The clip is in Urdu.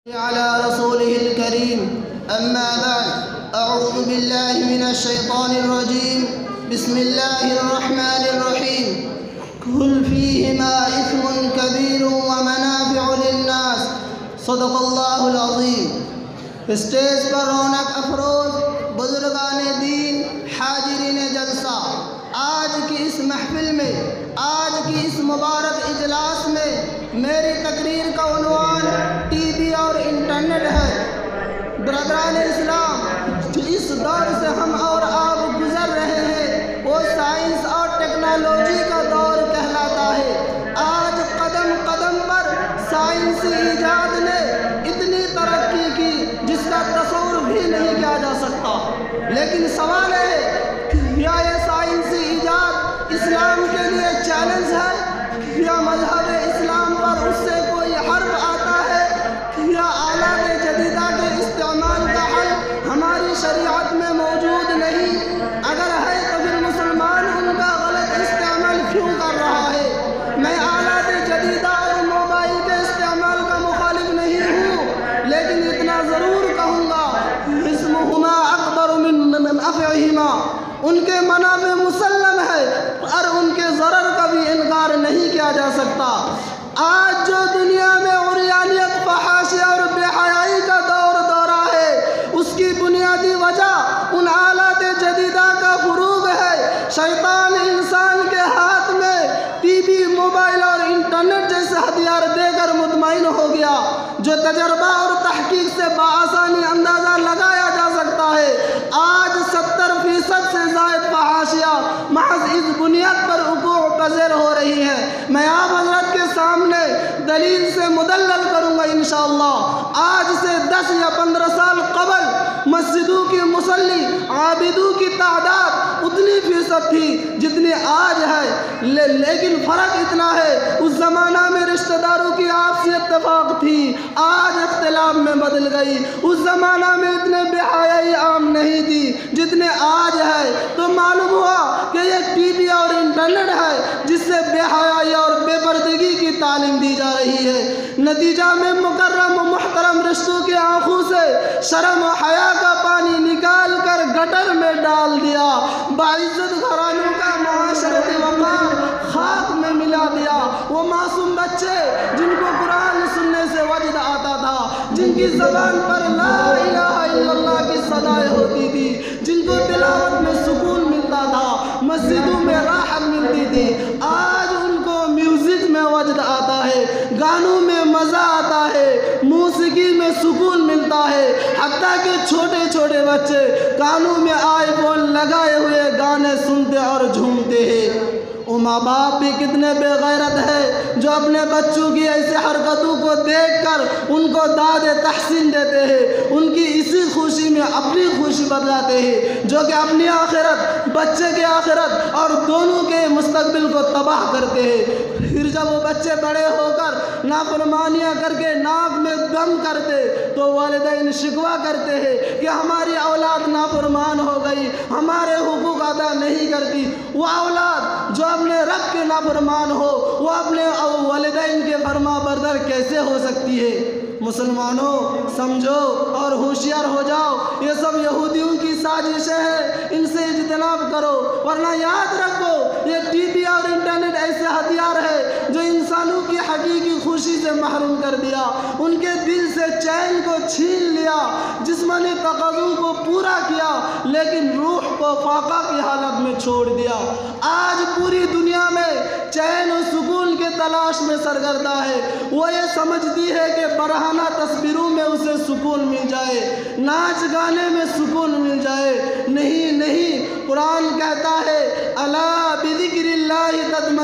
على رسوله الكريم أما بعد أعوذ بالله من الشيطان الرجيم بسم الله الرحمن الرحيم قل فيهما إثم كبير ومنافع للناس صدق الله العظيم۔ اسٹیج پر رونق افروز بزرگان دین، حاضرین جلسہ، آج کی اس محفل میں، آج کی اس مبارک اجلاس میں میری تقریر کا عنوان ٹی وی اور انٹرنیٹ ہے۔ برادران اسلام، جو اس دور سے ہم اور آپ گزر رہے ہیں وہ سائنس اور ٹیکنالوجی کا دور کہلاتا ہے۔ آج قدم قدم پر سائنسی ایجاد نے اتنی ترقی کی جس کا تصور بھی نہیں کیا جا سکتا، لیکن سوال ہے کہ کیا یہ سائنسی ایجاد اسلام کے لیے چیلنج ہے؟ کیا مذہب اسلام پر اس سے کوئی حرب آتا ہے؟ کیا آلات جدیدہ کے استعمال کا حل ہماری شریعت میں موجود نہیں؟ اگر ہے تو پھر مسلمان ان کا غلط استعمال کیوں کر رہا ہے؟ میں آلات جدیدہ اور موبائل کے استعمال کا مخالف نہیں ہوں، لیکن اتنا ضرور کہوں گا اسمہما اکبر من نفعہما، ان کے منافع مسلم ہے اور ان کے ضرر کا بھی انکار نہیں کیا جا سکتا۔ آج جو دنیا میں عریانیت، فحاشی اور بے حیائی کا دورہ ہے، اس کی بنیادی وجہ ان آلات جدیدہ کا فروغ ہے۔ شیطان انسان کے ہاتھ میں ٹی وی، موبائل اور انٹرنیٹ جیسے ہتھیار دے کر مطمئن ہو گیا، جو تجربہ اور تحقیق سے بآسانی اندازہ لگایا جا سکتا ہے۔ آج 70% سے زائد فحاشیاں محض اس بنیاد پر وقوع پذیر ہو رہی ہیں۔ میں آپ حضرت کے سامنے دلیل سے مدلل کروں گا انشاءاللہ۔ آج سے 10 یا 15 سال قبل مسجدوں کی مصلی، عابدوں کی تعداد اتنی فیصد تھی جتنی آج ہے، لیکن فرق اتنا ہے اس زمانہ میں رشتہ داروں کی آپسی اتفاق تھی، آج اختلاف میں بدل گئی۔ اس زمانہ میں اتنے بے حیائی عام نہیں تھی جتنے آج ہے، تو معلوم ہوا کہ یہ ٹی وی اور انٹرنیٹ ہے جس سے بے حیائی اور بے پردگی کی تعلیم دی جا رہی ہے۔ نتیجہ میں مکرم و محترم رشتوں کی آنکھوں سے شرم و حیا کا پانی نکال کر گٹر میں ڈال دیا، باعزت گھرانوں کا معاشرتی وقار خاک میں ملا دیا۔ وہ معصوم بچے جن کو قرآن سننے سے وجد آتا تھا، جن کی زبان پر لا الہ الا اللہ کی صدائیں ہوتی تھی، جن کو تلاوت میں سکون ملتا تھا، مسجدوں میں راحت ملتی تھی، آج ان کو میوزک میں وجد آتا ہے، گانوں میں مزہ آتا ہے، موسیقی میں سکون ملتا ہے۔ حتیٰ کہ چھوٹے چھوٹے بچے کانوں میں آئی فون لگائے ہوئے گانے سنتے اور جھومتے ہیں۔ وہ ماں باپ بھی کتنے بے غیرت ہے جو اپنے بچوں کی ایسی حرکتوں کو دیکھ کر ان کو داد تحسین دیتے ہیں، ان کی اسی خوشی میں اپنی خوشی بدلاتے ہیں، جو کہ اپنی آخرت، بچے کی آخرت اور دونوں کے مستقبل کو تباہ کرتے ہیں۔ پھر جب وہ بچے بڑے ہو کر نافرمانیاں کر کے ناک میں دم کرتے تو والدین شکوہ کرتے ہیں کہ ہماری اولاد نافرمان ہو گئی، ہمارے حقوق ادا نہیں کرتی۔ وہ اولاد جو اپنے رب کے نافرمان ہو وہ اپنے والدین کے فرما بردار کیسے ہو سکتی ہے؟ مسلمانوں سمجھو اور ہوشیار ہو جاؤ، یہ سب یہودیوں کی سازشیں ہیں، ان سے اجتناب کرو، ورنہ یاد رکھو یہ ٹی وی اور انٹرنیٹ ایسے ہتھیار ہے جو انسانوں کی حقیقی خوشی سے محروم کر دیا، ان کے دل سے چین کو چھین لیا، جسمانی تقاضوں کو پورا کیا، لیکن روح کو فاقہ کی حالت میں چھوڑ دیا۔ آج پوری دنیا میں چین و سکون کے تلاش میں سرگردہ ہے۔ وہ یہ سمجھتی ہے کہ برہنہ تصویروں میں اسے سکون مل جائے، ناچ گانے میں سکون مل جائے۔ نہیں نہیں، قرآن کہتا ہے الا بذکر اللہ تطمئن